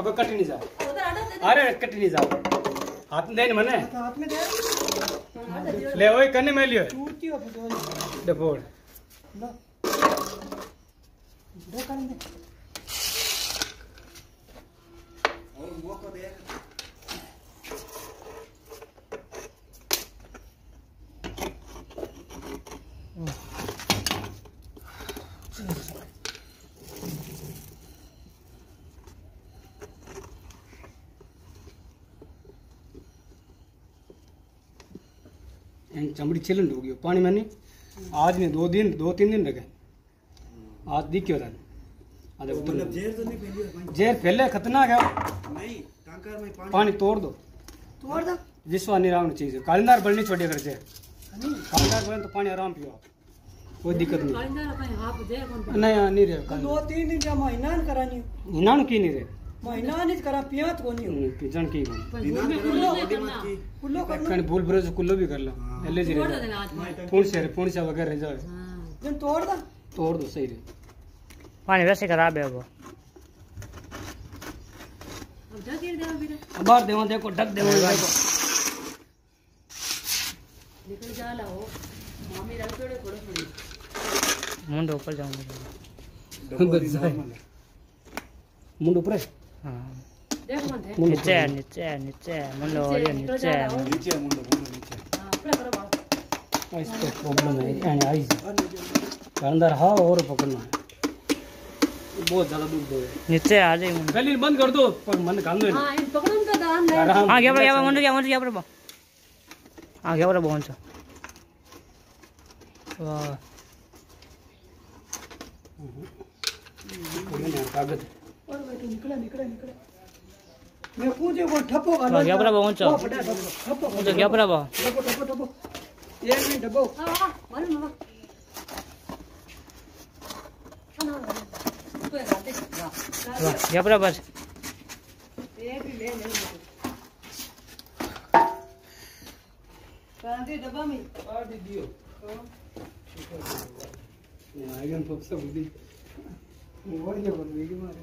अब कट नहीं जा अरे कट नहीं जा हाथ में दे मने हाथ में दे ले ओए कने में लियो टूटी हो फटो डपोड़ लो दो कर दे और मौका दे चमड़ी छिलन हो गई पानी में नहीं आज ने 2-3 दिन लगे आज दिखियो था मतलब जेर तो नहीं फैली भाई जेर फैले खतरनाक है नहीं टैंकर में पानी तोड़ दो विश्वास नहीं रावण चीज है कालिंदार बलनी छोड़ी कर जे कालिंदार बने तो पानी आराम पियो कोई दिक्कत नहीं नहीं नहीं रे 2-3 दिन का महीना न करानी हिनान की नहीं रे महीना नहीं करा पियात को नहीं पिजन की कुल्लो कण भूल ब्रोज कुल्लो भी कर लो एले जी रे पुण से वगैरह रह जाए जन तोड़ दो सही रे पानी वैसे खराब है वो बाहर देवा देखो ढक देवा देखो निकल जाला हो मामी रसोड़े थोड़ी मुंड ऊपर जाऊंगा मुंड ऊपर है हां देख मन थे नीचे नीचे मुंड और नीचे मुंड नीचे हां पूरा करो बाल इसको प्रॉब्लम है यानी आई अंदर हाँ और पकड़ना है बहुत ज्यादा दूर दो नीचे आ जाए मुंड गली बंद कर दो पर मन काम दो हां इन पकड़न का दान है हां गया मुंड गया पर हां गया पर पहुंच वाह कागज और बैठो निकले मैं पूछे को ठप्पो कर गया पर पहुंच ठप्पो तो गया पर ठप्पो 1 मिनट डब्बो हां मारो मामा तो गाते गया पर बस ये भी ले कांदे डब्बा में आ दियो आगे हम सब बुद्धि वो ये बन गई मारे